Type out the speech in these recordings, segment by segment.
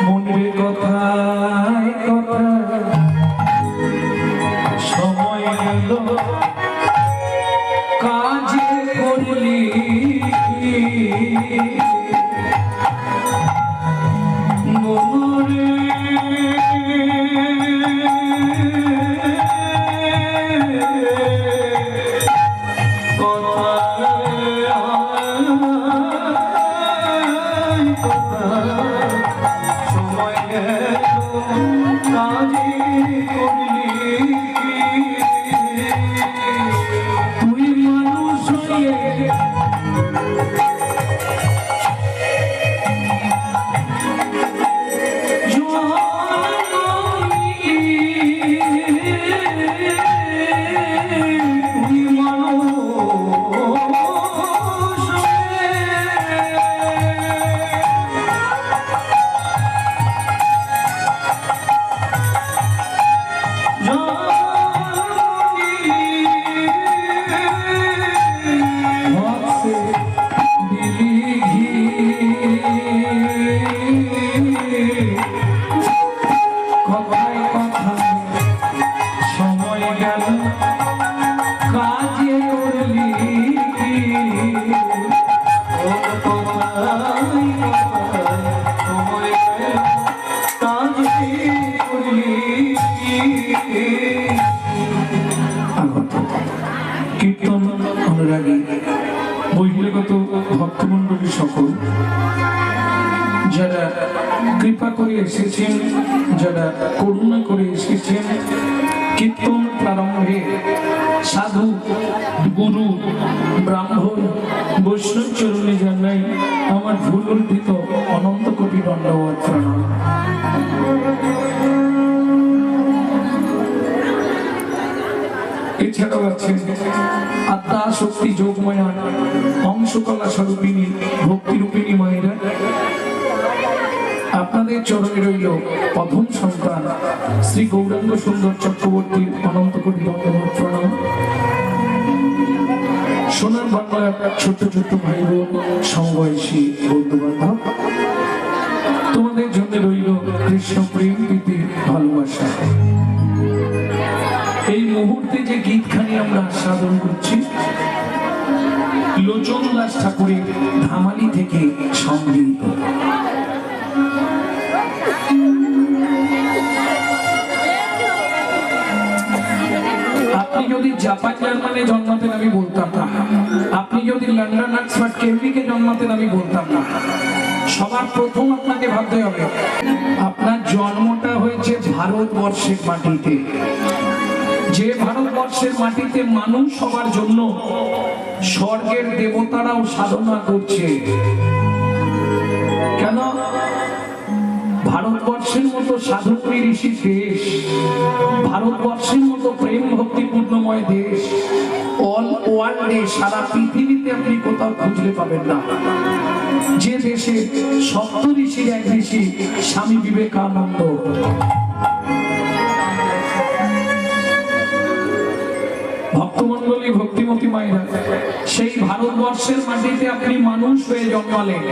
মনের কথায় কথা সময় গেল কাজে করলি মনুরে বহিরাগত ভক্তমণ্ডলী সকল যারা কৃপা করে এসেছেন, যারা করুণা করে এসেছেন, কীর্তন প্রারম্ভে সাধু গুরু ব্রাহ্মণ বৈষ্ণব চরণে জানাই আমার ভুল অর্পিত অনন্ত কোটি দণ্ডবত প্রণাম। এছাড়াও আছেন আত্মা শক্তি যোগমায়া অংশকলা স্বরূপিণী ভক্তিরূপিণী মায়েরা। আপনাদের চরণে রইল প্রথম সন্তান শ্রী গৌরাঙ্গ সুন্দর চক্রবর্তীর অনন্ত কোটি দণ্ডবত প্রণাম। সোনার বাংলার ছোট্ট ছোট্ট ভাই বোন সমবয়সী বন্ধু বান্ধব, তোমাদের জন্য রইল কৃষ্ণ প্রেম প্রীতি ভালোবাসা। এই মুহূর্তে যে গীতখানি আমরা আস্বাদন করছি লোচন দাস ঠাকুরের ধামালি থেকে সংগৃহীত। আপনি যদি জাপান জার্মানে জন্মাতেন আমি বলতাম না, আপনি যদি লন্ডন অক্সফোর্ড কেমব্রিজে জন্মাতেন আমি বলতাম না। সবার প্রথম আপনাকে ভাবতে হবে আপনার জন্মটা হয়েছে ভারতবর্ষের মাটিতে। যে ভারতবর্ষের মাটিতে মানুষ সবার জন্য স্বর্গের দেবতারাও সাধনা করছে। কেন? ভারতবর্ষের মতো সাধুগুরু ঋষি দেশ, ভারতবর্ষের মতো প্রেম ভক্তিপূর্ণময় দেশ অল ওয়ার্ল্ডে সারা পৃথিবীতে আপনি কোথাও খুঁজলে পাবেন না। যে দেশে সপ্ত ঋষির এক ঋষি স্বামী বিবেকানন্দ, ভক্তমণ্ডলী ভক্তিমতী মায়েরা, সেই ভারতবর্ষের মাটিতে আপনি মানুষ হয়ে জন্মালেন।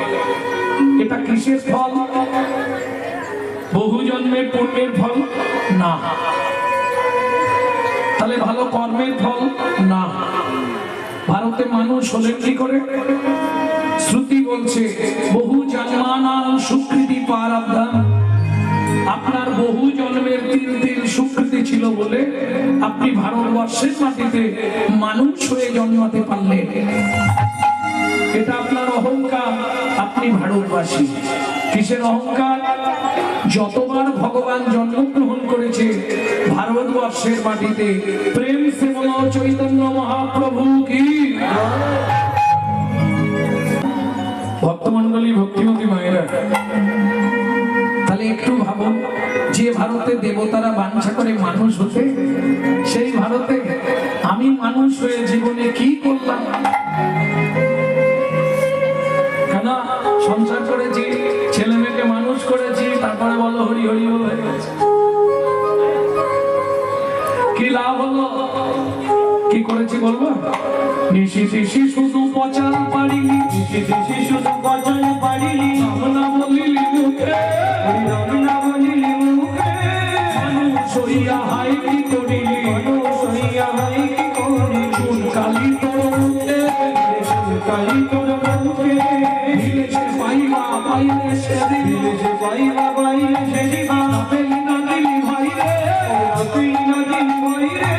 এটা কিসের ফল? বহু জন্মের পুণ্যের ফল না। তাহলে ভালো কর্মের ফল না। ভারতে মানুষ হলেন কি করে? শ্রুতি বলছে বহু জন্মানাং সুকৃতি প্রারব্ধম। আপনার বহু জন্মের তিল তিল সুকৃতি ছিল বলে আপনি ভারতবর্ষের মাটিতে মানুষ হয়ে জন্মাতে পারলেন। এটা আপনার অহংকার, আপনি ভারতবাসী। কিসের অহংকার? যতবার ভগবান জন্মগ্রহণ করেছে ভারতবর্ষের মাটিতে, প্রেম সে বলো চৈতন্য মহাপ্রভু কি। ভক্তমণ্ডলী ভক্তিমতী মায়েরা, তাহলে একটু ভাবুন, যে ভারতে দেবতারা বাঞ্ছা করে মানুষ হতে, সেই ভারতে আমি মানুষ হয়ে জীবনে কি করলাম? কেন সংসার করেছি, ছেলে মেয়েকে মানুষ করেছি, তারপরে বলো হরি হরি বল হয়ে গেছে। কি লাভ হলো? কি করেছি বলবো? নিশি শুধু পচাল পারি, নিশি শুধু পচাল পারি। পারিলি নাম না বলিলি মুখে নাম না বলিলি মুখে মানুষ হইয়া হাই কি করিলি মানুষ হইয়া হাই কি করিলি চুল কালি তোর মুখে কালি তোর মুখে দিলেছে পাইবা পাইলে সেদিন দিলেছে পাইবা পাইলে সেদিন পেলি না দিলি ভাই রে তুই না দিন ভাই রে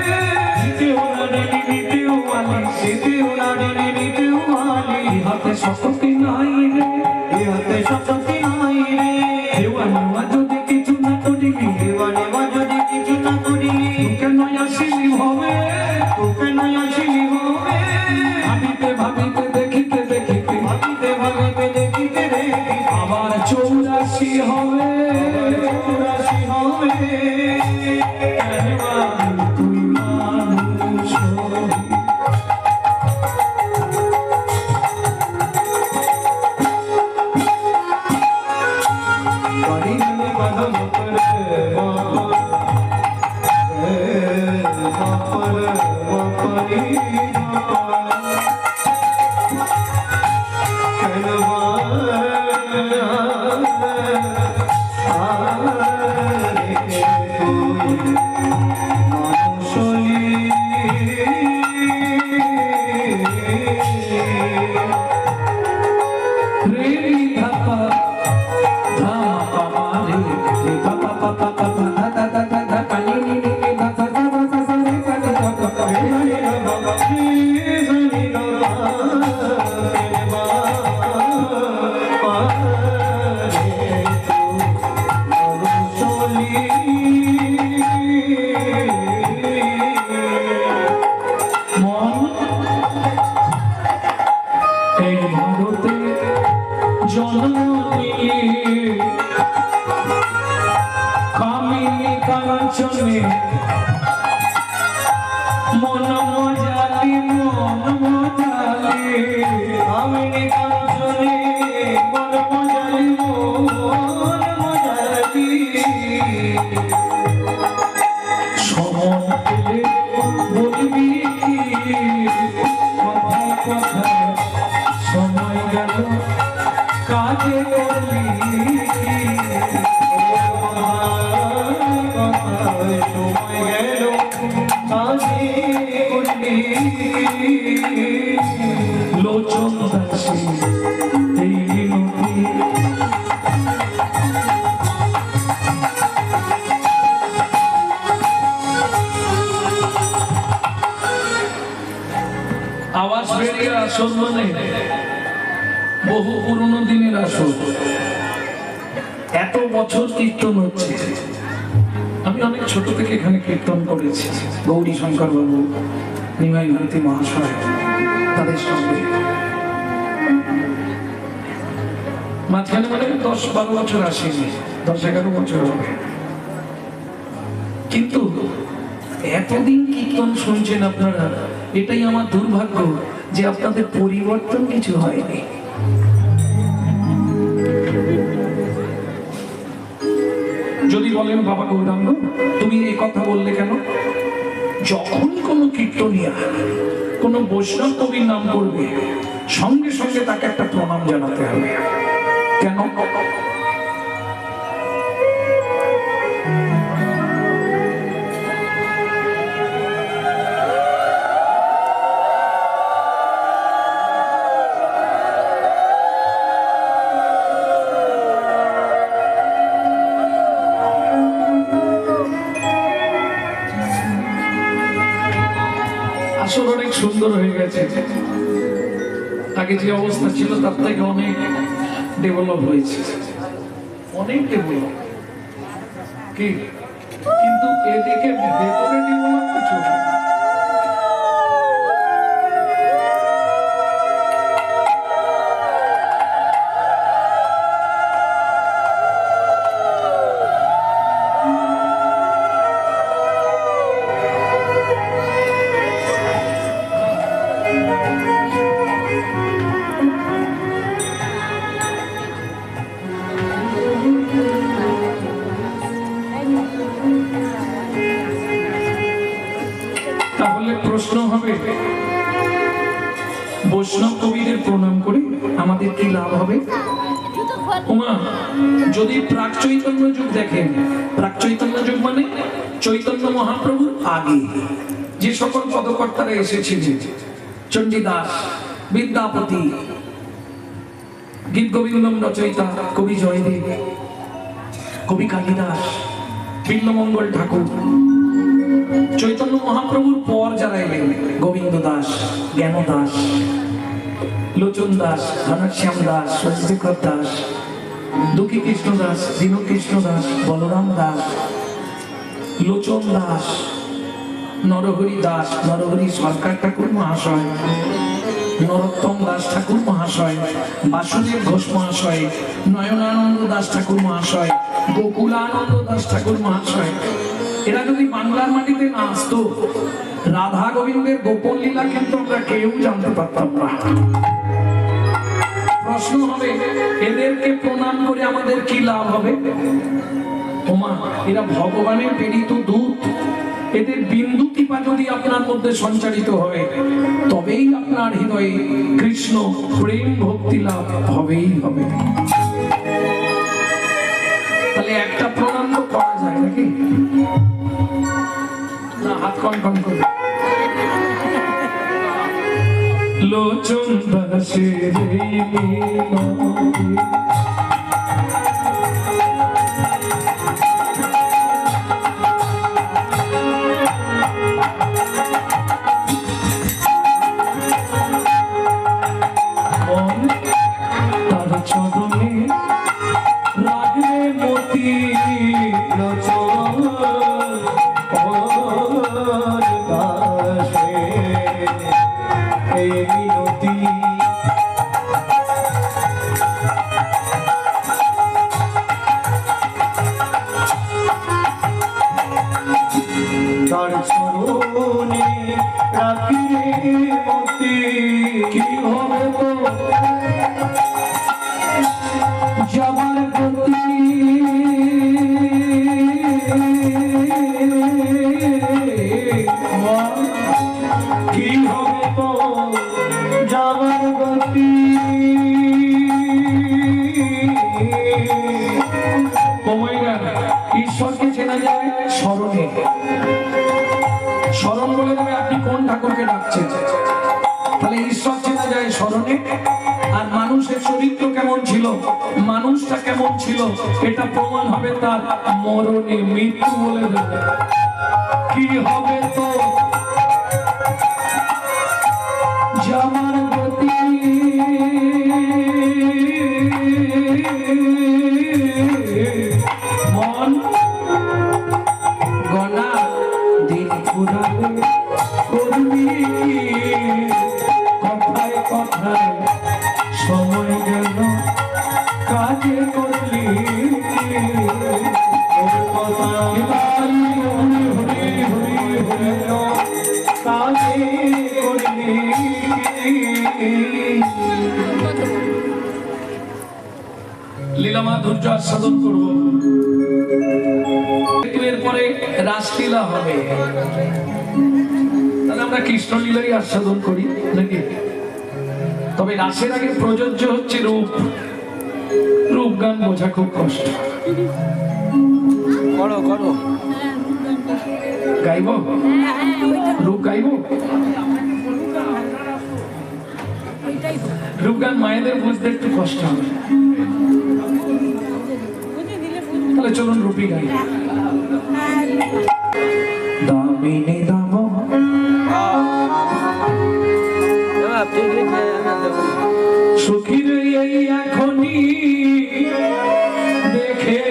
কেউ না দিলি নিতেও মালি সেতেও না দিন নিতেও মালি হাতে শক্তি নাই রে ইহাতে শক্তি নাই রে দেওয়ানা যদি কিছু না করিলি দেওয়ানে বা যদি কিছু না করিলি কেন আসিলি হবে তোকে নয় আসিলি হবে ভাবিতে ভাবিতে দেখিতে দেখিতে ভাবিতে ভাবিতে দেখিতে দেখিতে আবার 84 হবে চুরাশি হবে তুই মানুষ হবি। বাড়ি গেলে বাধা বাপরে বাপরে বাপরে রে নি ধাপা ধাপা মারে রে ধাপা পা পা পা পা ধা ধা ধা ধা ধা কালি নি নি নি ধা ধা ধা ধা ধা ধা রে ধা ধা ধা ধা রে মন এই ভারতে জন্ম নিয়ে কামিনী কাঞ্চনে মন মজালি মন মজালি আমি কাঞ্চনে মন মজালি মন মজালি সময় পেলে বলবি কি কথায় কথায় সময় গেল কাজে করলি কি? সময় গেল কাজে করলি লোচন দাসী এই নদী আওয়াজ বেরিয়ে আসর মানে বহু পুরনো দিনের আসর এত বছর কীর্তন হচ্ছে আমি অনেক ছোট থেকে এখানে কীর্তন করেছি গৌরী শঙ্কর বাবু নিমাই ভারতী মহাশয় তাদের সঙ্গে মাঝখানে মানে 10-12 বছর আসেনি 10-11 বছর হবে কিন্তু এতদিন কীর্তন শুনছেন আপনারা এটাই আমার দুর্ভাগ্য যে আপনাদের পরিবর্তন কিছু হয়নি যদি বলেন বাবা গৌরাঙ্গ তুমি এই কথা বললে কেন যখনই কোনো কীর্তনিয়া কোনো বৈষ্ণব কবির নাম করবে সঙ্গে সঙ্গে তাকে একটা প্রণাম জানাতে হবে কেন আসর অনেক সুন্দর হয়ে গেছে আগে যে অবস্থা ছিল তার থেকে অনেক ডেভেলপ হয়েছে অনেক ডেভেলপ কি কিন্তু এদিকে ভেতরে ডেভেলপ কিছু না তাহলে প্রশ্ন হবে বৈষ্ণব কবিদের প্রণাম করে আমাদের কি লাভ হবে ওমা, যদি প্রাক চৈতন্য যুগ দেখেন, প্রাক চৈতন্য যুগ মানে চৈতন্য মহাপ্রভুর আগে যে সকল পদকর্তারা এসেছিলেন, চণ্ডীদাস, বিদ্যাপতি, গীত গোবিন্দম রচয়িতা কবি জয়দেব, কবি কালিদাস, বিল্লমঙ্গল ঠাকুর, চৈতন্য মহাপ্রভুর পর যারা এলেন, গোবিন্দ দাস, জ্ঞান দাস, লোচন দাস, ঘনশ্যাম দাস, সত্যেকর দাস, দুঃখী কৃষ্ণ দাস, দীনকৃষ্ণ দাস, বলরাম দাস, লোচন দাস, নরহরি দাস, নরহরি সরকার ঠাকুর মহাশয়, নরোত্তম দাস ঠাকুর মহাশয়, বাসুদেব ঘোষ মহাশয়, নয়নানন্দ দাস ঠাকুর মহাশয়, গোকুলানন্দ দাস ঠাকুর মহাশয়, এরা যদি বাংলার মাটিতে না আসতো, রাধা গোবিন্দের গোপন লীলা কিন্তু আমরা কেউ জানতে পারতাম না। প্রশ্ন হবে, এদেরকে প্রণাম করে আমাদের কি লাভ হবে? ওমা, এরা ভগবানের প্রেরিত দূত, এদের বিন্দু টিপা যদি আপনার মধ্যে সঞ্চারিত হয়, তবেই আপনার হৃদয়ে কৃষ্ণ প্রেম ভক্তি লাভ হবেই হবে। তাহলে একটা প্রণাম তো করা যায় নাকি? না, হাত কন করে। লোচন দাসের তার চরণে রাগলে মতি, লোচন দাসে এই মিনতি, তার চরণে রাখি রে মতি। কি হবে তো যাবার গতি, কি হবে তো যাবার গতি, ঈশ্বরকে চেনা যায় স্মরণে। স্মরণ বলে দেবে আপনি কোন ঠাকুরকে ডাকছেন, তাহলে ঈশ্বর চেনা যায় স্মরণে। আর মানুষের চরিত্র কেমন ছিল, মানুষটা কেমন ছিল, এটা প্রমাণ হবে তার মরণে, মৃত্যু বলে দেবে। কি হবে তো যাবার গতি, মন গনা দিন ফুরাবে করবি, কথায় কথায় সময় গেল কাজে করলি, কাজে করলি। লীলা মাধুর্য আস্বাদন করব, এরপরে রাসলীলা হবে, তাহলে আমরা কৃষ্ণলীলাই আস্বাদন করি নাকি? তবে রাসের আগে প্রযোজ্য হচ্ছে রূপ। রূপ গান বোঝা খুব কষ্ট। করো করো, গাইব রূপ, গাইব রূপ গান, মায়েদের বুঝতে একটু কষ্ট হবে, তাহলে চলুন রূপী গাই। দামিনী দাম সুখীর এই এখনই দেখে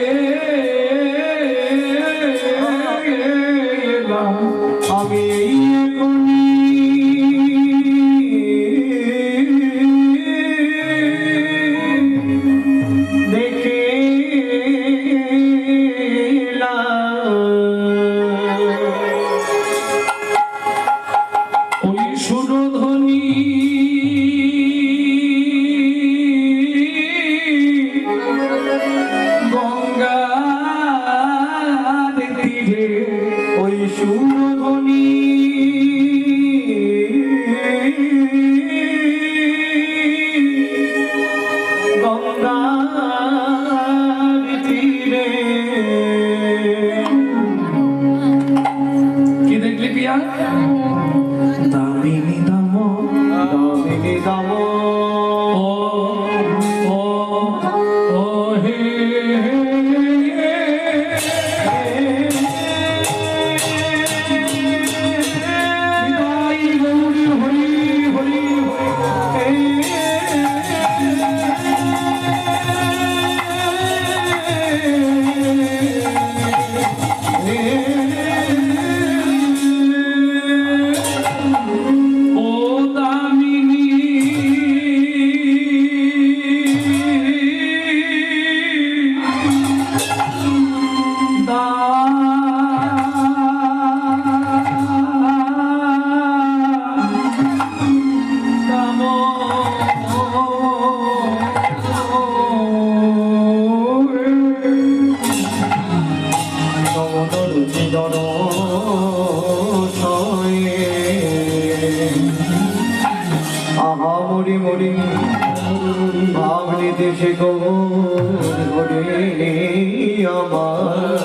এলাম, আমি এখনই দেখে ওই সুরধ্বনি গঙ্গার তীরে, ওই সুরধ্বনি গঙ্গা আমার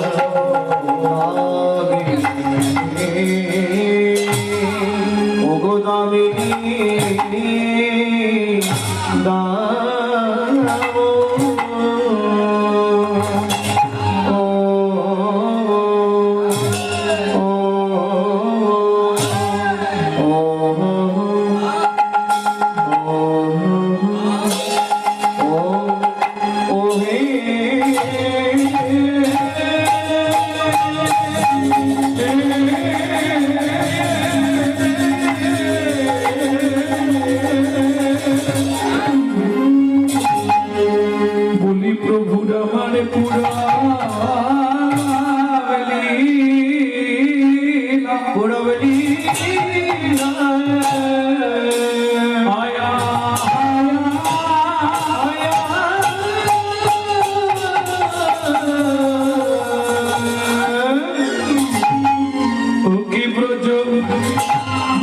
ওগো দামিনী দাও বলি প্রভুর আমার পুরবলি আয়া ওকে ব্রজ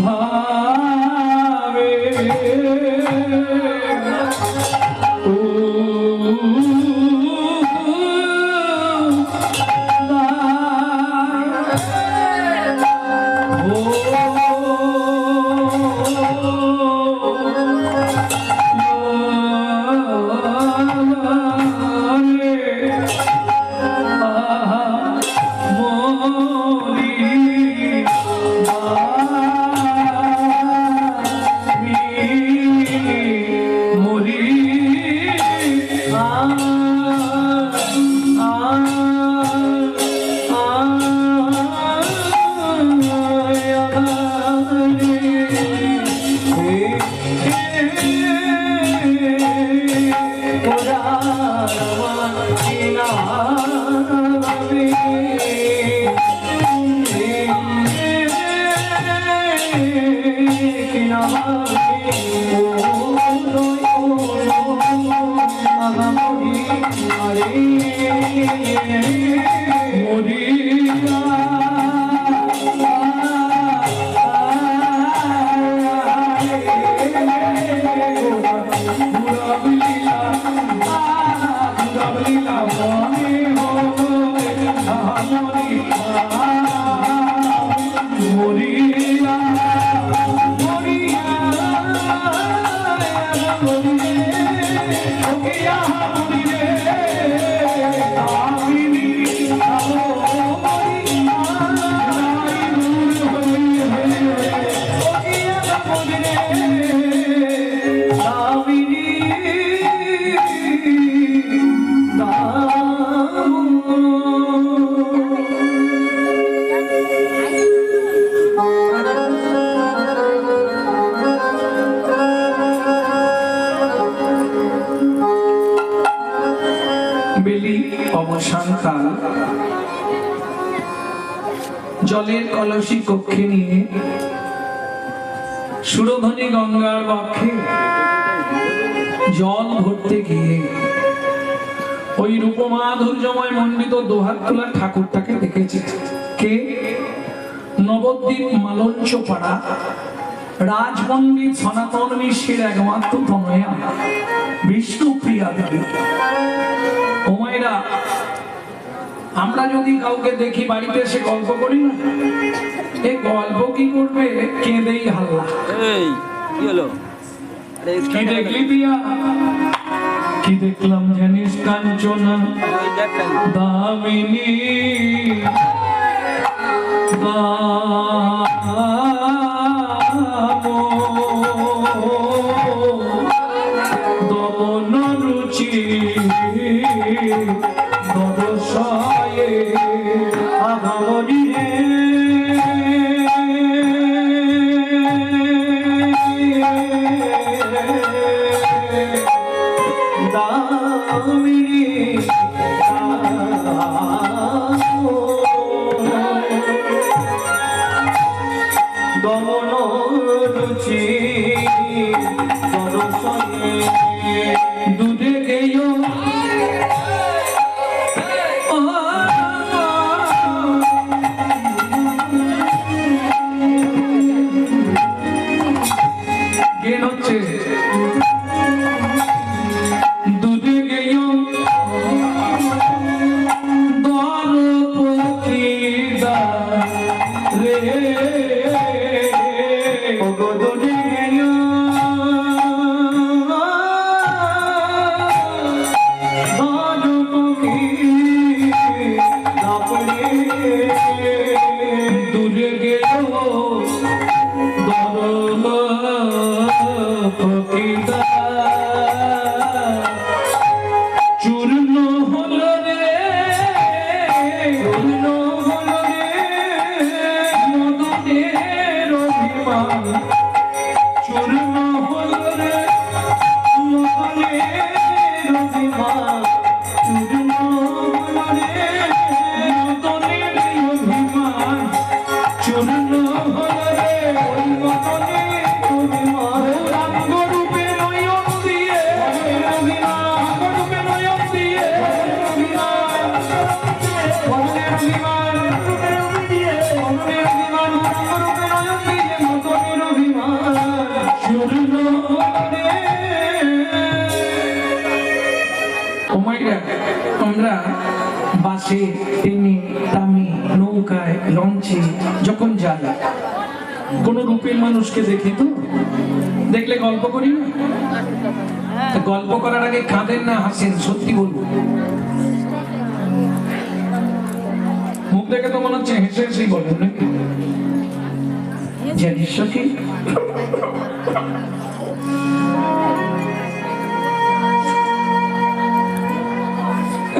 ভাবে ও বেলি অবসানকাল জলের কলসি কক্ষে নিয়ে সুরধ্বনি গঙ্গার বক্ষে জল ভরতে গিয়ে ওই রূপমাধুর্যময় মণ্ডিত দোহাত তোলা ঠাকুরটাকে দেখেছে। কে? নবদ্বীপ মালঞ্চ পাড়া রাজপণ্ডিত সনাতন মিশ্রের একমাত্র তনয়া বিষ্ণুপ্রিয়া দেবী। ও মায়েরা, আমরা যদি কাউকে দেখি বাড়িতে এসে গল্প করি না, এই গল্প কি করবে? কেঁদেই হাল্লা। কি হলো? কি দেখলি পিয়া? কি দেখলাম জানিস? কাঞ্চনা দামিনী দমন রুচি দরসায়ে আগামী দামিনী দমন রুচি দরসায়ে দুধে গেও বাসে, ট্রেনে, ট্রামে, নৌকায়, লঞ্চে যখন যায়, কোন রূপের মানুষকে দেখি তো, দেখলে গল্প করি না? তা গল্প করার আগে কাঁদেন না হাসেন? সত্যি বলবো, মুখ দেখে তো মনে হচ্ছে হেসে হেসেই বলেন নাকি? জানিস কি,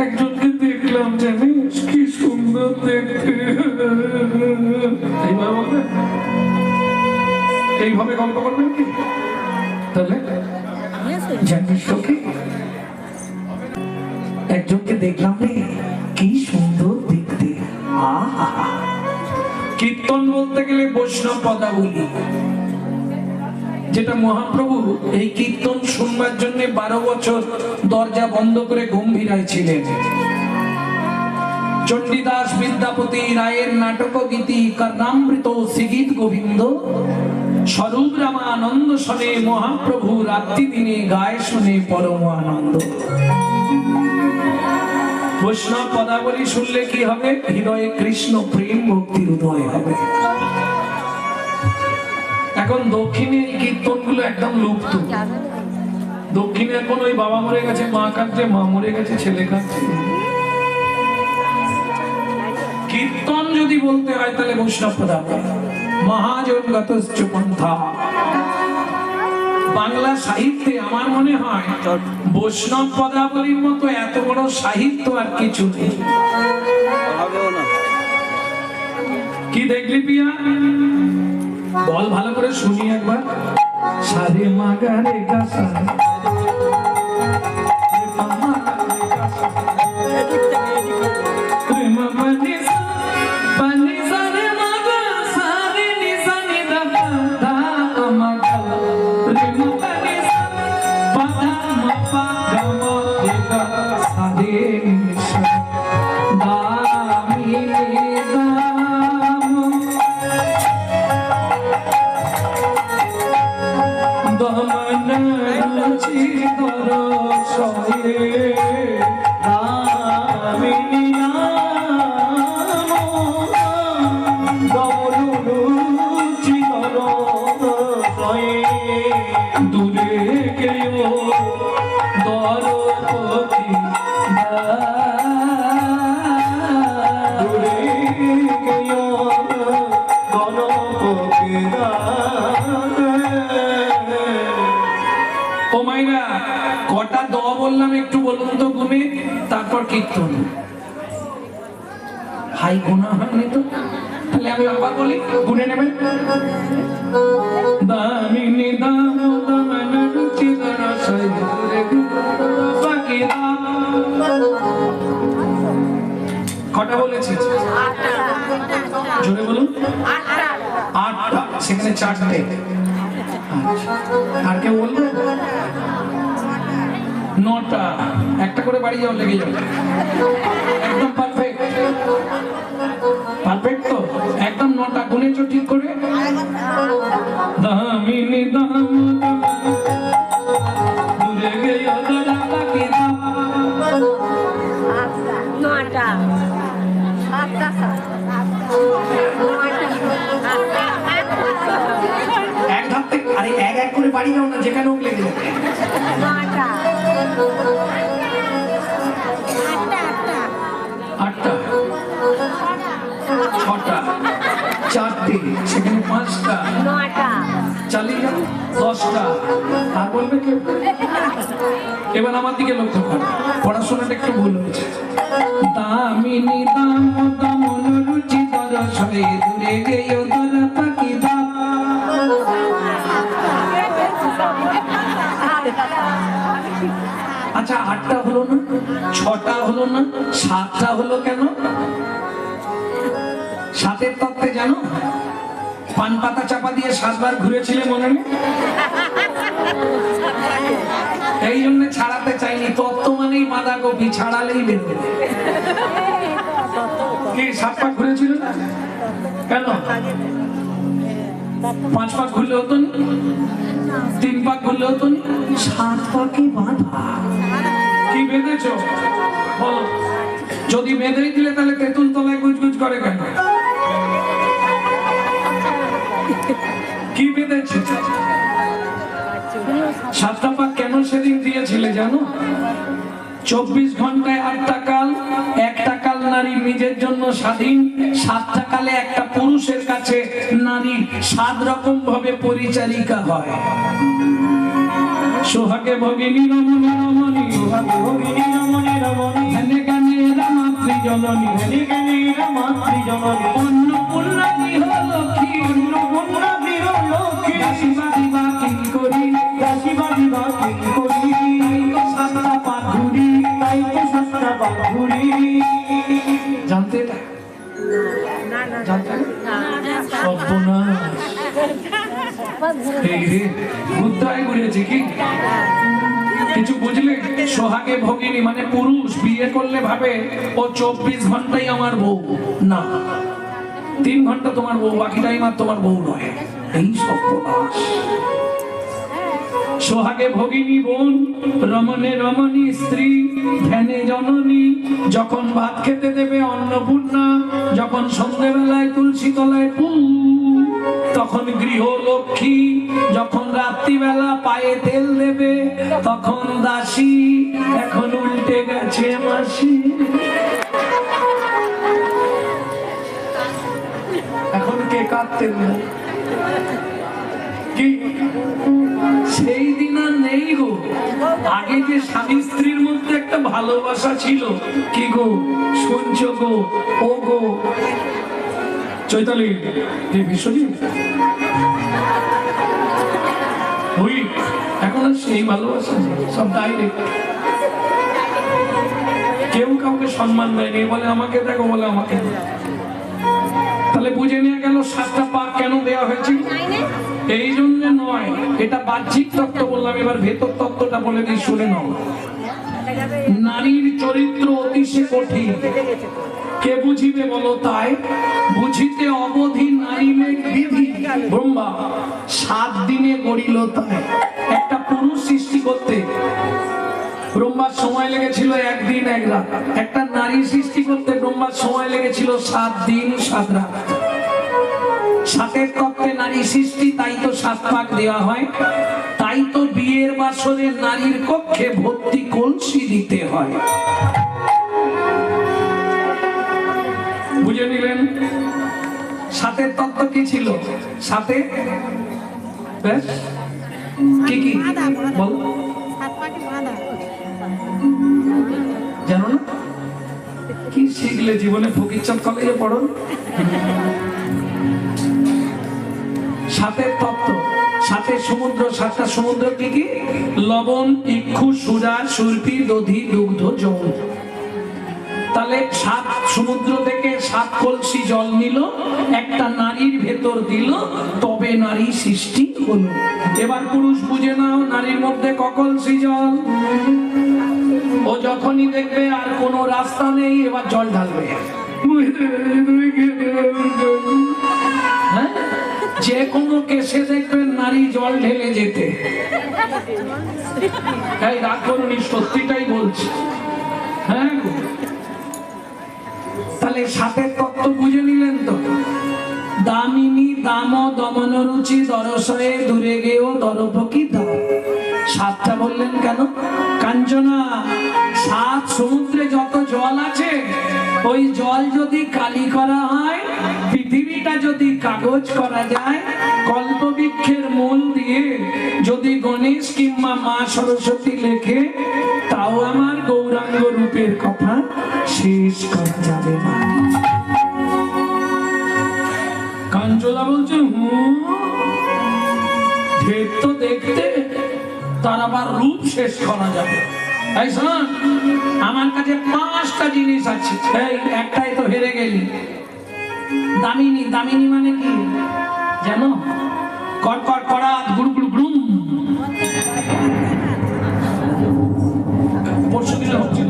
একজনকে দেখলাম, জানিস কি সুন্দর দেখতে। এইভাবে গল্প করবেন কি? তাহলে জানিস কি, একজনকে দেখলাম রে, কি সুন্দর দেখতে। আহা, কীর্তন বলতে গেলে বৈষ্ণব পদাবলী, যেটা মহাপ্রভু এই কীর্তন শুনবার জন্য 12 বছর দরজা বন্ধ করে গম্ভীরায় ছিলেন। চণ্ডীদাস বিদ্যাপতি রায়ের নাটক গীতি কর্ণামৃত শ্রীগীত গোবিন্দ স্বরূপ রামানন্দ শোনে মহাপ্রভু রাত্রি দিনে গায়ে শোনে পরম আনন্দ। বৈষ্ণব পদাবলী শুনলে কি হবে? হৃদয়ে কৃষ্ণ প্রেম ভক্তির উদয় হবে। এখন দক্ষিণে এই কীর্তন গুলো একদম লুপ্ত। দক্ষিণে এখন ওই বাবা মরে গেছে, মা কাঁদছে, মা মরে গেছে, ছেলে কাঁদছে। কীর্তন যদি বলতে হয় তাহলে বৈষ্ণব পদাবলী, মহাজনগত পন্থা। বাংলা সাহিত্যে আমার মনে হয় বৈষ্ণব পদাবলীর মতো এত বড় সাহিত্য আর কিছু নেই। কি দেখলি পিয়া? বল ভালো করে শুনি একবার। সারে মাগারে গাছা, কটা দ বললাম একটু বলুন তো গুনে, তারপর কীর্তন। হাই গুণা হয়নি তো? তাহলে আমি আবার বলি, গুনে নেবেন। দামিনী দাম দামন রুচি দরসই রে পাকিরা। কটা বলেছি? জোরে বলুন। 8টা, সেখানে 4টে। আর কেউ বলবে? 9টা। একটা করে বাড়ি যাও, লেগে যাও। একদম পারফেক্ট, পারফেক্ট তো একদম। 9টা গুনেছো ঠিক করে? দামিনী দাম দূরে গেছো দরা পাখি দাম। 9টা 7টা এক ধাপ থেকে, আরে এক এক করে বাড়ি যাও না, যেখানে হোক লেগে যাবে। 9টা 8টা 6টা 4টে, সেখানে 5টা 9টা চালিয়ে যাও। 10টা। আর বলবে কেউ? এবার আমার দিকে লক্ষ্য করো, পড়াশোনাটা একটু ভুল হয়েছে। দামিনী দাম দামন রুচি দরসই দূরে গেছো দরা পাখি দাম। আচ্ছা, 8টা হলো না, 6টা হলো না, 7টা হলো কেন? 7এর তত্ত্বে জানো? পান পাতা চাপা দিয়ে 7বার ঘুরেছিলে, মনে নেই? এই জন্য ছাড়াতে চাইনি। তত্ত্ব মানেই বাঁধাকপি, ছাড়ালেই বেরোবে। কি 7 পাক ঘুরেছিল না? কেন? 5 পাক ঘুরলে হতো না? 3 পাক ঘুরলে হতো না? 7 পাকে বাঁধা। কি বেঁধেছো বলো? যদি বেঁধেই দিলে তাহলে তেঁতুল তলায় গুজগুজ করে কেন? কি বেঁধেছে? 7টা পাক কেন সেদিন দিয়েছিলে জানো? 24 ঘন্টায় 8টা কাল, একটা কাল নারী নিজের জন্য স্বাধীন, 7টা কালে একটা পুরুষের কাছে নারী 7 রকম ভাবে পরিচারিকা হয়। সোহাগে ভগিনী রমণী রমণী, সোহাগে ভগিনী রমণী রমণী, ধ্যানে জ্ঞানে রামাত্রি জননী, ধ্যানে জ্ঞানে মাতৃ জননী, অন্নপূর্ণা গৃহ লক্ষ্মী, অন্নপূর্ণা গৃহ লক্ষ্মী, দাসীবা দিবা কিঙ্করী, দাসীবা দিবা কিঙ্করী, তাই তো 7টা পাক ঘুরি। তাই তো 7টা পাক ঘুরি। জানতে এটা? না না জানতে? না সর্বনাশ। এই রে, বুদ্ধায় ঘুরেছে কি? কিছু বুঝলে? সোহাগে ভগিনী মানে পুরুষ বিয়ে করলে ভাবে ও 24 ঘন্টাই আমার বউ। না, 3 ঘন্টা তোমার বউ, বাকি টাইম আর তোমার বউ নয়। এই সর্বনাশ। সোহাগে ভগিনী বোন, রমণে রমণী স্ত্রী, ধ্যানে জননী। যখন ভাত খেতে দেবে অন্নপূর্ণা, যখন সন্ধ্যেবেলায় তুলসী তলায় পু, তখন গৃহলক্ষ্মী, যখন রাত্রিবেলা পায়ে তেল দেবে তখন দাসী। এখন উল্টে গেছে মাসি। এখন কে কাঁদতেন না? কি সেই দিন আর নেই গো। আগে যে স্বামী স্ত্রীর মধ্যে একটা ভালোবাসা ছিল, কি গো শুনছো গো? ও গো চৈতালি, যে বিশ্বজিৎ, ওই এখন আর সেই ভালোবাসা নেই, সব ডাইরেক্ট। কেউ কাউকে সম্মান দেয়নি, বলে আমাকে দেখো, বলে আমাকে দেখো। তাহলে বুঝে নিয়ে গেল 7টা পাক কেন দেওয়া হয়েছে। এই জন্য নয়, এটা বাহ্যিক তত্ত্ব বললাম, এবার ভেতর তত্ত্বটা বলে দিই, শুনে নাও। নারীর চরিত্র অতিশয় কঠিন, কে বুঝিবে বলো তাই? বুঝিতে অবধি নারীর বিধি, ব্রহ্মা 7 দিনে গড়িল তাই। একটা পুরুষ সৃষ্টি করতে ব্রহ্মার সময় লেগেছিল 1 দিন 1 রাত। একটা নারী সৃষ্টি করতে ব্রহ্মার সময় লেগেছিল 7 দিন 7 রাত। 7-এর তত্ত্বে নারী সৃষ্টি, তাই তো 7 পাক দেওয়া হয়। তাই তো বিয়ের বাসরে নারীর কক্ষে ভর্তি কলসি দিতে হয়। বুঝে নিলেন? 7-এর তত্ত্ব কি ছিল? 7-এ বেশ কি কি বল জানো না? কি শিখলে জীবনে? ফকিরচাঁদ কলেজে পড়ো। 7-এর তত্ত্ব, 7-এর সমুদ্র। 7টা সমুদ্র কি কি? লবণ, ইক্ষু, সুরা, সুরপি, দধি, দুগ্ধ, যৌন। তাহলে 7 সমুদ্র থেকে 7 কলসি জল নিল, একটা নারীর ভেতর দিল, তবে নারী সৃষ্টি হলো। এবার পুরুষ বুঝে নাও, নারীর মধ্যে ক কলসি জল? ও যখনই দেখবে আর কোনো রাস্তা নেই, এবার জল ঢালবে। হ্যাঁ, যে কোনো কেসে দেখবেন নারী জল ঢেলে যেতে। এই রাগ করুন, সত্যিটাই বলছি। হ্যাঁ, তাহলে 7-এর তত্ত্ব বুঝে নিলেন তো? দামিনী দাম দমন রুচি দরসয়ে দূরে গেও দরপকি দাম। 7টা বললেন কেন? কাঞ্চনা, 7 সমুদ্রে যত জল আছে, ওই জল যদি কালি করা হয়, পৃথিবীটা যদি কাগজ করা যায়, কল্পবৃক্ষের মূল দিয়ে যদি গণেশ কিংবা মা সরস্বতী লেখে, তাও আমার গৌরাঙ্গ রূপের কথা শেষ করা যাবে না। কাঞ্চনা বলছে ঢের তো দেখতে, তার আবার রূপ শেষ করা যাবে। এই শোন, আমার কাছে 5টা জিনিস আছে, এই একটাই তো হেরে গেলি। দামিনী, দামিনী মানে কি জানো? কর কর করা, গুড় গুড় গুড়ুম। পরশু দিনে হচ্ছিল।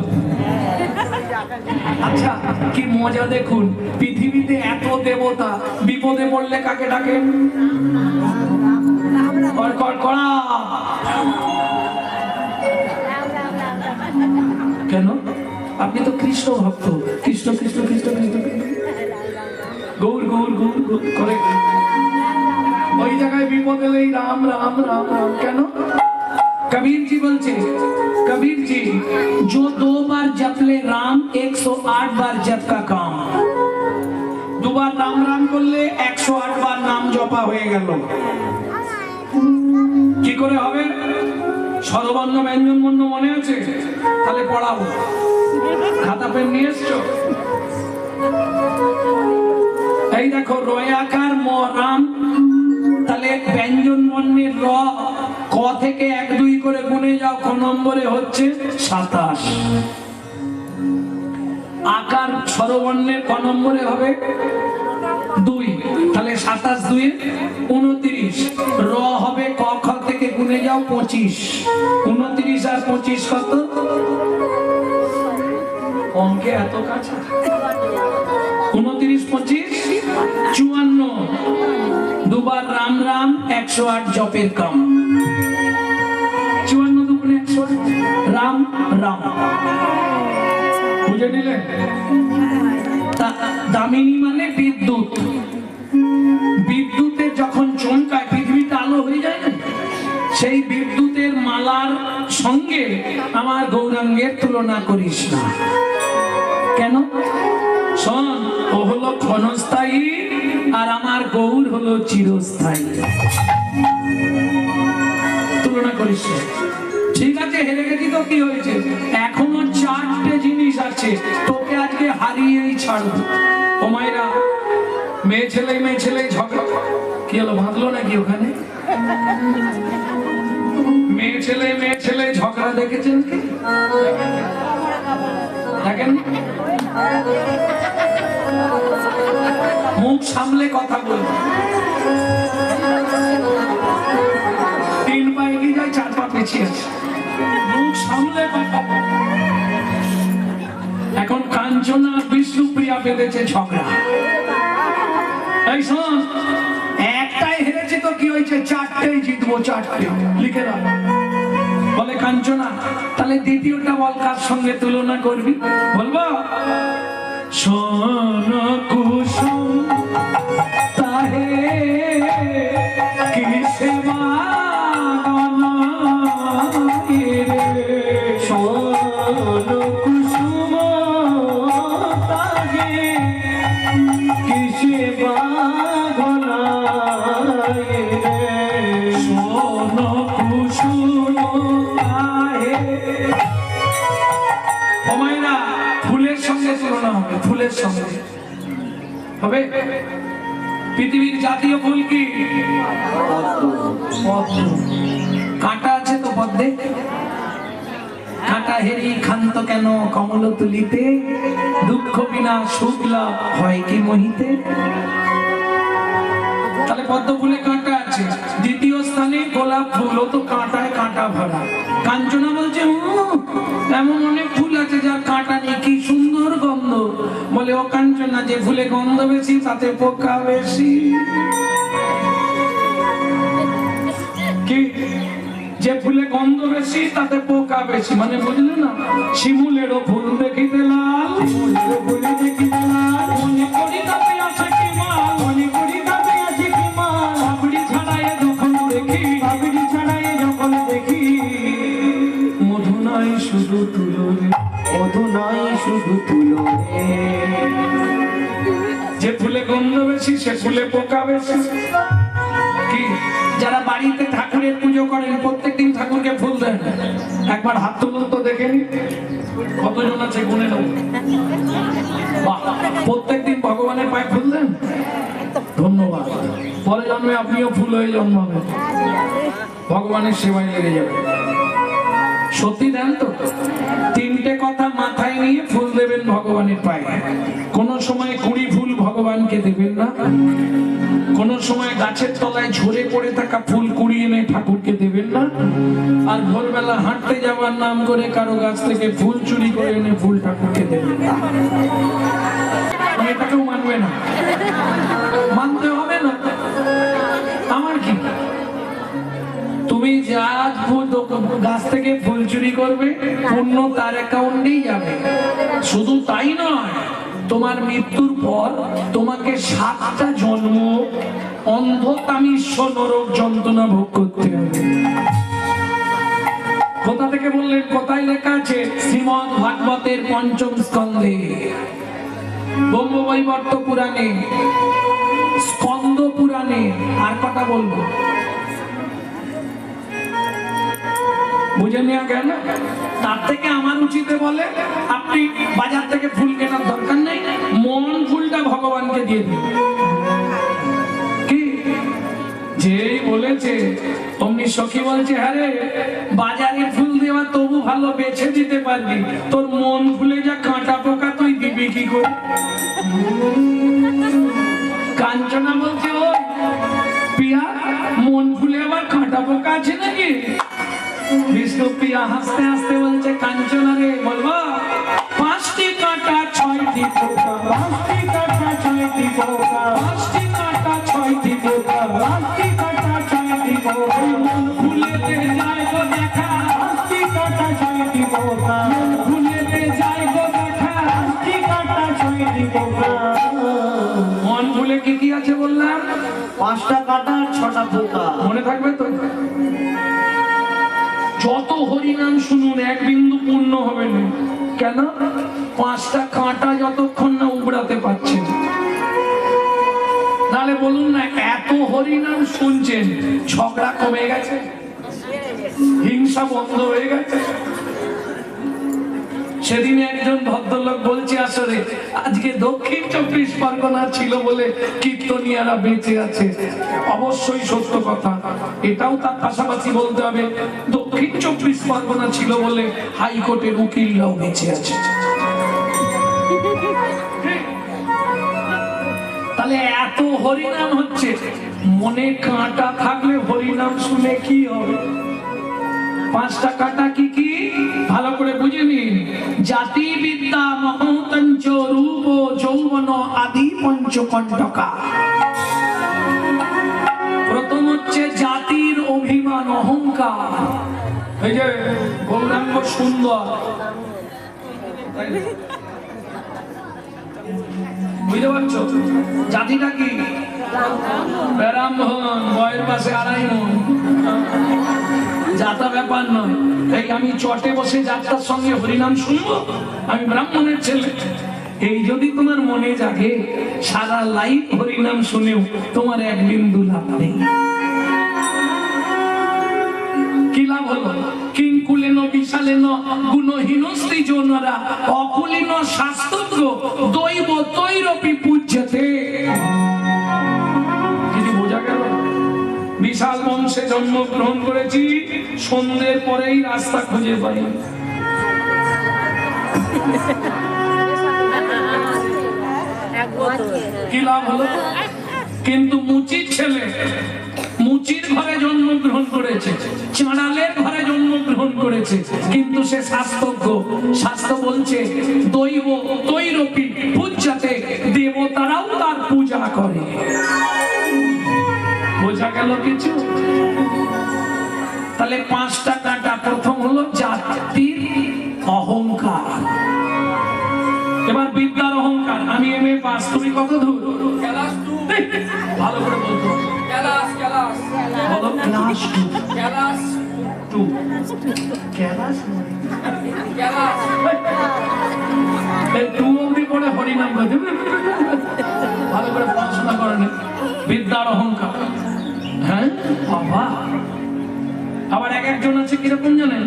আচ্ছা, কি মজা দেখুন, পৃথিবীতে এত দেবতা, বিপদে পড়লে কাকে ডাকে? কর কর করা। কেন? আপনি তো কৃষ্ণ ভক্ত, কৃষ্ণ কৃষ্ণ কৃষ্ণ কৃষ্ণ কৃষ্ণ, গৌর গৌর গৌর গৌর করে ওই জায়গায় বিপদ এলেই রাম রাম রাম রাম কেন? कबीर जी बोलते, कबीर जी जो 2 बार जप ले राम 108 बार जप का काम। 2 बार राम राम করলে 108 বার নাম জপা হয়ে গেল। কি করে হবে? স্বরবর্ণ ব্যঞ্জন বর্ণ মনে আছে? তাহলে পড়াবো, খাতা পেন নিয়ে এসছো? এই দেখো রয়াকার ম রাম, তাহলে ব্যঞ্জন বর্ণের র ক থেকে 1 2 করে গুণে যাও, ক নম্বরে হচ্ছে 27। আকার স্বরবর্ণের ক নম্বরে হবে 2, তাহলে 27 2 29। র হবে ক খ থেকে গুণে যাও 25, 29 আর 25 কত? অঙ্কে এত কাছে, 29 25 54। 2 বার রাম রাম 108 জপের কাম। 54 দুগুণে 108, রাম রাম। বুঝে নিলে? দামিনী মানে বিদ্যুৎ। বিদ্যুতের যখন চমকায় পৃথিবীটা আলো হয়ে যায় না, সেই বিদ্যুতের মালার সঙ্গে আমার গৌরাঙ্গের তুলনা করিস না। কেন? শোন, ও হলো ক্ষণস্থায়ী আর আমার গৌর হলো চিরস্থায়ী। তুলনা করিস না। ঠিক আছে, হেরে গেছি তো কি হয়েছে? এখনো 4টে জিনিস আছে, তোকে আজকে হারিয়েই ছাড়বো। ও মায়েরা, মেয়ে ছেলে ঝগড়া কি হলো? বাঁধলো নাকি ওখানে? মেয়ে ছেলে ঝগড়া দেখেছেন কি? দেখেন, মুখ সামলে কথা বলবো। 3 পা এগিয়ে যায়, 4 পা পিছিয়ে আছে, মুখ সামলে কথা। এখন কাঞ্চনা বিষ্ণুপ্রিয়া বেঁধেছে ঝগড়া। এই শোন, একটাই হেরেছে তো কি হয়েছে? 4টেই জিতবো, 4টে লিখে দাও। বলে কাঞ্চনা, তাহলে দ্বিতীয়টা বল, কার সঙ্গে তুলনা করবি? বলবো শোন কুসুম তাহে কিসে বাগানায় রে, শোন কুসুম তাহে কিসে বাগানায় রে, শোন কুসুম তাহে। ও মায়েরা, ফুলের সঙ্গে তুলনা হবে, ফুলের সঙ্গে হবে। পৃথিবীর জাতীয় ফুল কি? পদ্ম। কাঁটা আছে তো পদ্মে? কাঁটা হেরি ক্ষান্ত কেন কমল তুলিতে, দুঃখ বিনা সুখ লাভ হয় কি মহিতে। তাহলে পদ্ম ফুলে কাঁটা আছে। দ্বিতীয় স্থানে গোলাপ ফুল, ও তো কাঁটায় কাঁটা ভরা। কাঞ্চনা বলছে এমন অনেক ফুল আছে যার কাঁটা নেই, কি সুন্দর গন্ধ। বলে ও কাঞ্চনা, যে ফুলে গন্ধ বেশি তাতে পোকা বেশি। কি? যে ফুলে গন্ধ বেশি তাতে পোকা বেশি, মানে বুঝলে না? শিমুলেরও ফুল দেখিতে লাল, ফুল দেখিতে লাল, মনে করি তাতে আছে কি মাল, মনে করি তাতে আছে কি মাল। পাপড়ি ছাড়াই যখন দেখি, পাপড়ি ছাড়াই যখন দেখি, মধু নাই শুধু তুলো রে, মধু নাই শুধু তুলো রে। যে ফুলে গন্ধ বেশি সে ফুলে পোকা বেশি। কি? যারা বাড়িতে ঠাকুরের পুজো করেন, প্রত্যেকদিন ঠাকুরকে ফুল দেন, একবার হাত তুলুন তো দেখে নি কতজন আছে, গুনে নেব। বাহ, প্রত্যেকদিন ভগবানের পায়ে ফুল দেন, ধন্যবাদ। পরে জন্মে আপনিও ফুল হয়ে জন্মাবেন, ভগবানের সেবায় লেগে যাবে। সত্যি দেন তো? 3টে কথা মাথায় নিয়ে ফুল দেবেন ভগবানের পায়ে। কোন সময় কুড়ি ফুল ভগবানকে দেবেন না, কোন সময় গাছের তলায় ঝরে পড়ে থাকা ফুল কুড়িয়ে এনে ঠাকুরকে দেবেন না, আর ভোরবেলা হাঁটতে যাওয়ার নাম করে কারো গাছ থেকে ফুল চুরি করে এনে ফুল ঠাকুরকে দেবেন না। এটাকেও মানবে না, মানতে হবে না। আমার কি? তুমি যা গাছ থেকে ফুল চুরি করবে, পূর্ণ তার অ্যাকাউন্টেই যাবে। শুধু তাই নয়, তোমার মৃত্যুর পর তোমাকে 7টা জন্ম অন্ধতামিস্য নরক যন্ত্রণা ভোগ করতে হবে। কোথা থেকে বললেন? কোথায় লেখা আছে? শ্রীমদ্ ভাগবতের 5ম স্কন্ধে, ব্রহ্মবৈবর্ত পুরাণে, স্কন্দ পুরাণে। আর কটা বলবো? বুঝে নেওয়া গেল? তার থেকে আমার উচিতে বলে আপনি বাজার থেকে ফুল কেনার দরকার নেই, মন ফুলটা ভগবানকে দিয়ে দিন। কি যেই বলেছে অমনি সখী বলছে, হ্যাঁ রে, বাজারে ফুল দেওয়া তবু ভালো, বেছে দিতে পারবি, তোর মন ফুলে যা কাঁটা পোকা তুই দিবি কি করে? কাঞ্চনা বলছে, ও পিয়া, মন ফুলে আবার কাঁটা পোকা আছে নাকি? বিষ্ণুপ্রিয়া হাসতে হাসতে বলছে, কাঞ্চনা রে, বলবো 5টি কাঁটা 6টি পোকা, 5টি কাঁটা 6টি পোকা, 5টি কাঁটা 6টি পোকা, 5টি কাঁটা 6টি পোকা, মন ফুলেতে যায় গো দেখা, 5টি কাঁটা 6টি পোকা, মন ফুলেতে যায় গো দেখা। 5টি কাঁটা 6টি পোকা। মন ফুলে কি কি আছে বললাম? 5টা কাঁটা আর 6টা পোকা। মনে থাকবে তো? যত হরিনাম শুনুন এক বিন্দু পূর্ণ হবে না। কেন? 5টা কাঁটা যতক্ষণ না উবড়াতে পারছেন। নাহলে বলুন না, এত হরিনাম শুনছেন, ঝগড়া কমে গেছে, হিংসা বন্ধ হয়ে গেছে। সেদিন একজন ভদ্রলোক বলছে, আসলে আজকে দক্ষিণ 24 পরগনা ছিল বলে কীর্তনিয়ারা বেঁচে আছে। অবশ্যই সত্য কথা। এটাও তার পাশাপাশি বলতে হবে, দক্ষিণ 24 পরগনা ছিল বলে হাইকোর্টের উকিলরাও বেঁচে আছে। তাহলে এত হরিনাম হচ্ছে, মনে কাঁটা থাকলে হরিনাম শুনে কি হবে? 5টা কাঁটা কি কি ভালো করে বুঝে নিন। জাতি বিদ্যা মহতঞ্চ রূপ যৌবন আদি পঞ্চকণ্টকা। প্রথম হচ্ছে জাতির অভিমান, অহংকার। এই যে গৌরাঙ্গ সুন্দর, বুঝতে পারছো? জাতিটা কি? ব্রাহ্মণ, বয়ের পাশে 2.5 মণ। যাতা ব্যাপার নয়। এই আমি চটে বসে যাত্রার সঙ্গে হরিনাম শুনবো, আমি ব্রাহ্মণের ছেলে, এই যদি তোমার মনে জাগে, সারা লাইফ হরিনাম শুনেও তোমার এক বিন্দু লাভ নেই। কি লাভ হলো? কিংকুলেন বিশালেন গুণহীন স্ত্রীজনরা অকুলীন শাস্ত্রজ্ঞ দৈব তৈরপি পূজ্যতে। কিছু বোঝা গেল? বিশাল বংশে জন্মগ্রহণ করেছি, সন্ধ্যের পরেই রাস্তা খুঁজে পাই। কি লাভ হলো? কিন্তু মুচির ছেলে মুচির ঘরে জন্মগ্রহণ করেছে, চাঁড়ালের ঘরে জন্মগ্রহণ করেছে, কিন্তু সে শাস্ত্রজ্ঞ। শাস্ত্র বলছে দৈব তৈরপি পূজ্যতে, দেবতারাও তার পূজা করে। বোঝা গেল কিছু? তাহলে 5টা কাঁটা। প্রথম হলো জাতির অহংকার। এবার বিদ্যার অহংকার। আমি MA পাস, তুমি কত দূর? ক্লাস 2। ভালো করে বলতো। ক্লাস বলো ক্লাস 2। ক্লাস 2 ক্লাস এই 2 অবধি পড়ে হরিনাম গাইতে। ভালো করে পড়াশোনা করেন। বিদ্যার অহংকার। হ্যাঁ বাবা। আবার এক একজন আছে কিরকম জানেন?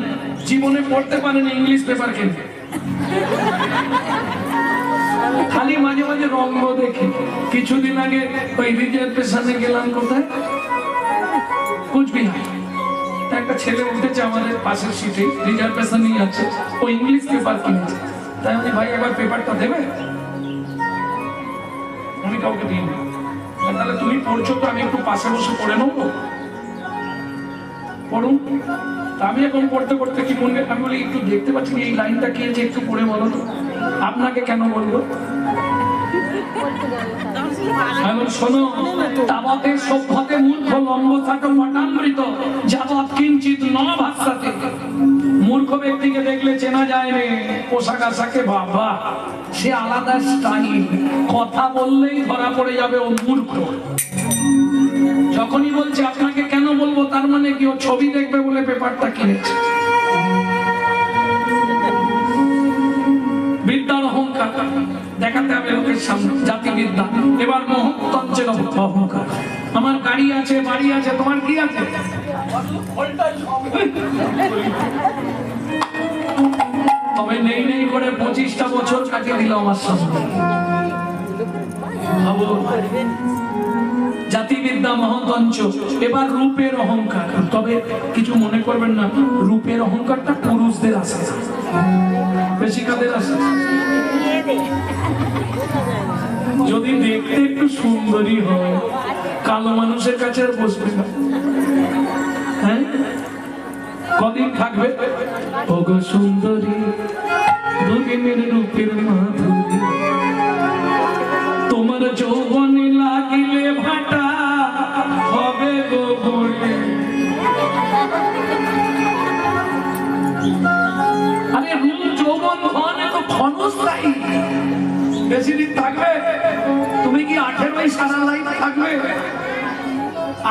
জীবনে পড়তে পারেন ইংলিশ পেপার কেন, খালি মাঝে মাঝে রঙ্গ দেখি। কিছুদিন আগে ওই রিজার্ভেশনে গেলাম, কোথায়? কুচবিহার। একটা ছেলে উঠেছে আমাদের পাশের সিটে, রিজার্ভেশনই আছে, ও ইংলিশ পেপার কিনেছে। তাই আমি, ভাই একবার পেপারটা দেবে? আমি কাউকে দিইনি। তাহলে তুমি পড়ছো তো, আমি একটু পাশে বসে পড়ে নেবো, পড়ুন। তা আমি এখন পড়তে পড়তে কি মনে, আমি বলি একটু দেখতে পাচ্ছি এই লাইনটা কি আছে, একটু পড়ে বলো তো। আপনাকে কেন বলবো? শোনো, তাবতে সভ্যতে মূর্খ লম্বসাট পটামৃত যাবৎ কিঞ্চিত ন ভাষাতে। মূর্খ ব্যক্তিকে দেখলে চেনা যায় রে, পোশাক আশাকে বাবা সে আলাদা স্টাইল, কথা বললেই ধরা পড়ে যাবে ও মূর্খ। যখনই বলছে আপনাকে কেন বলবো, তার মানে কি ও ছবি দেখবে বলে পেপারটা কিনেছে। বিদ্যার অহংকার দেখাতে হবে লোকের সামনে, জাতিবিদ্যা। এবার মহত্তঞ্চের অহংকার, আমার গাড়ি আছে, বাড়ি আছে, তোমার কি আছে? তবে নেই নেই করে 25টা বছর কাটিয়ে দিল আমার সামনে। ভাবো, জাতিবিদ্যা মহতঞ্চ। এবার রূপের অহংকার, তবে কিছু মনে করবেন না, রূপের অহংকারটা পুরুষদের আছে, বেশি কাদের আছে? যদি দেখতে একটু সুন্দরী হয়, কালো মানুষের কাছে আর বসবে না। হ্যাঁ, কদিন থাকবে? ওগো সুন্দরী দুদিনের রূপের মাধুরী, তোমার যৌবনে লাগিলে ভাটা হবে গো বলে। আরে রূপ যৌবন ধন এত ক্ষণস্থায়ী, বেশি দিন থাকবে? তুমি কি 18 সারা লাইফ থাকবে?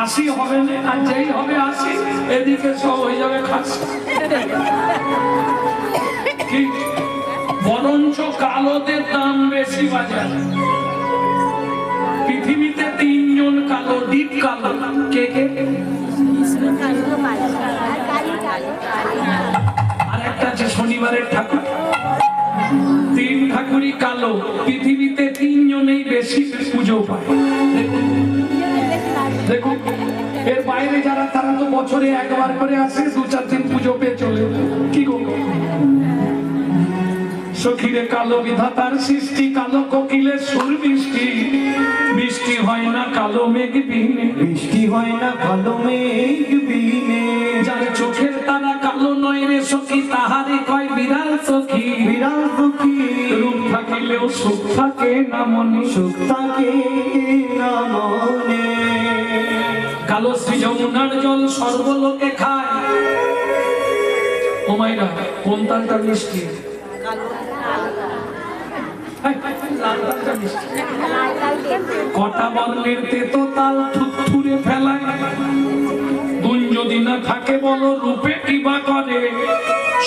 80 হবে না, আর যেই হবে 80 এদিকে সব হয়ে যাবে খাস। বরঞ্চ কালোদের দাম বেশি বাজার। পৃথিবীতে 3 জন কালো, ডিপ কালো। কে কে? আর একটা আছে শনিবারের ঠাকুর। 3 ঠাকুরই কালো, পৃথিবীতে 3 জনেই বেশি পুজো পায়। দেখুন, এর বাইরে যারা, তারা তো বছরে একবার করে আসে, 2-4 দিন পুজো পেয়ে চলে। কি গো সখীরে, কালো বিধাতার সৃষ্টি, কালো কোকিলের সুর বৃষ্টি। বৃষ্টি হয় না কালো মেঘ বিনে, বৃষ্টি হয় না কালো মেঘ বিনে। যার চোখের তারা কালো নয় রে সখী, তাহারে কয় বিড়াল সখী। বিড়াল সখী, রূপ থাকিলেও সুখ থাকে না মনে, সুখ থাকে না মনে। কালো শ্রী যমুনার জল সর্বলোকে খায়। ও মাইরা, কোন তালটা মিষ্টি? কটা বর্ণের তেতো তাল থুথুরে ফেলায়। গুণ যদি না থাকে বলো রূপে কি বা করে,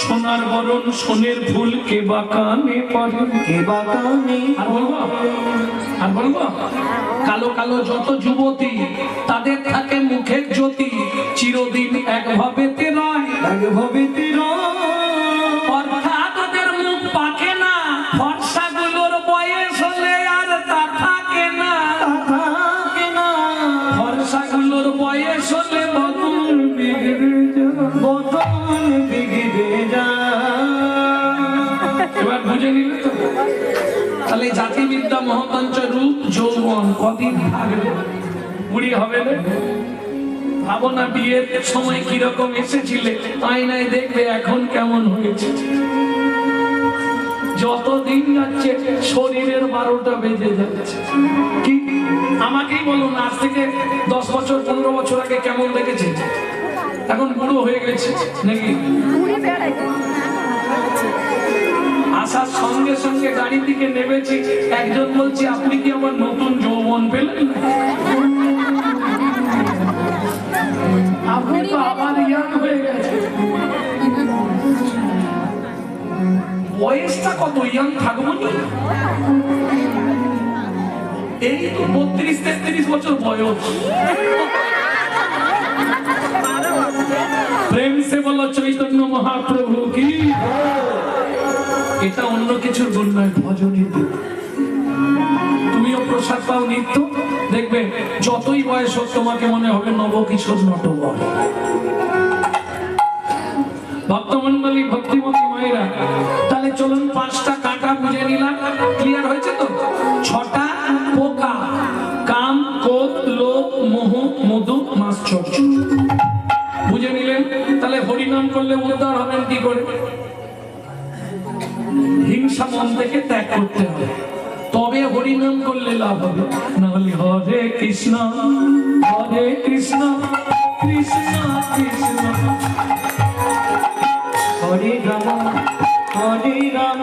সোনার বরণ সোনের ফুল কে বা কানে পড়ে। কে বা কানে। আর বলবো, আর বলবো, কালো কালো যত যুবতী, তাদের থাকে মুখের জ্যোতি, চিরদিন একভাবে তেরয়। একভাবে তেরয়। অর্থাৎ ওদের মুখ পাকে না, ফর্সাগুলোর বয়স হলে আর তা থাকে না। থাকে না। ফর্সাগুলোর বয়স হলে বদন বিগড়ে যায়। বদন বিগড়ে যায়। এবার বুঝে নিলে তো? তাহলে জাতিবিদ্যা মহতঞ্চ, রূপ যৌবন কদিন থাকবে, বুড়ি হবে না। ভাবো না, বিয়ের সময় কিরকম এসেছিলে, আয়নায় দেখবে এখন কেমন হয়েছে। যত দিন যাচ্ছে শরীরের 12টা বেজে যাচ্ছে। কি আমাকেই বলুন, আজ থেকে 10 বছর 15 বছর আগে কেমন দেখেছে? এখন বুড়ো হয়ে গেছে নাকি? আসার সঙ্গে সঙ্গে গাড়ি থেকে নেমেছি, একজন বলছে আপনি কি আমার নতুন যৌবন পেলেন? আপনি তো আবার ইয়াং হয়ে গেছে। বয়সটা কত ইয়াং থাকবো না? এই তো 32-33 বছর বয়স। প্রেম সে বলো চৈতন্য মহাপ্রভু কি। এটা অন্য কিছুর গুণ নয়, ভজনের গুণ। তুমিও প্রসাদ পাও নিত্য, দেখবে যতই বয়স হোক তোমাকে মনে হবে নবকিশোর নটবর। ভক্তমন্ডলী, ভক্তিমতী মায়েরা, তাহলে চলুন 5টা কাঁটা বুঝে নিলাম। ক্লিয়ার হয়েছে তো? 6টা পোকা, কাম, ক্রোধ, লোভ, মোহ, মধু, মাশ্চর্য বুঝে নিলেন। তাহলে হরিনাম করলে উদ্ধার হবেন কি করে? হিংসা মন থেকে ত্যাগ করতে হবে, তবে হরিনাম করলে লাভ হবে, নাহলে হরে কৃষ্ণ কৃষ্ণ কৃষ্ণ হরে রাম রাম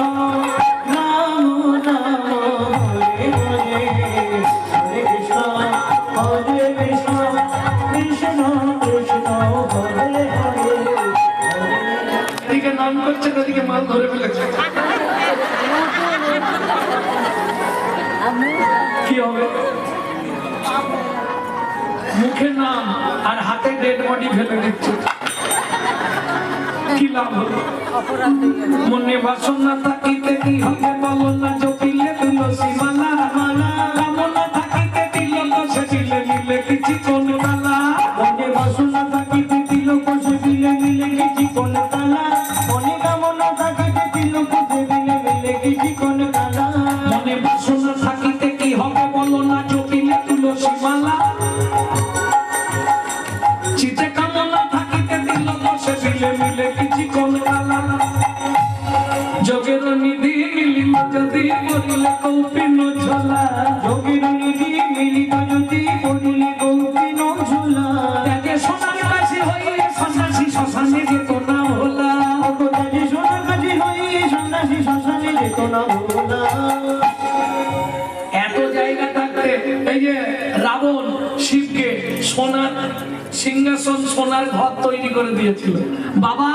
রাম হরে হরে, হরে কৃষ্ণ কৃষ্ণ কৃষ্ণ হরে হরে। এদিকে নাম করছে, ওদিকে মাল ধরে ফেলেছে, কি হবে? মুখে নাম আর হাতে ডেড বডি ফেলে দিচ্ছে, কি লাভ হলো? মনে বাসনা থাকিতে কি হবে বলো না, জপিলে তুলসী মালা মালা, কামনা থাকিতে দিল কষে দিলে নিলে কিছু কোন কালা, মনে বাসনা থাকিতে দিল কষে দিলে মিলে কিছু কোন কালা, মনে কামনা থাকিতে দিল কষে দিলে মিলে কিছু কোন কালা। মনে বাসনা থাকিতে কি হবে বলো না, জপিলে তুলসী মালা, চিতে কামনা থাকিতে দিল কষে দিলে মিলে কিছু কোন কালা, যোগের নিধি মিলিল যদি বলিলে কৌপিন ঝোলা, যোগীর নিধি মিলিত যদি বলিলে গৌপিন ঝোলা, ত্যাগে সোনার কাছে হইলে সন্ন্যাসী শ্মশানে যেত না ভোলা, অগতাজি সোনার কাছে হইয়ে সন্ন্যাসী শ্মশানে যেত না ভোলা। এত জায়গা থাকতে এই যে রাবণ শিবকে সোনার সিংহাসন সোনার ঘর তৈরি করে দিয়েছিল, বাবা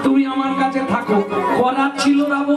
তুমি আমার কাছে থাকো, করার ছিল রাবণ।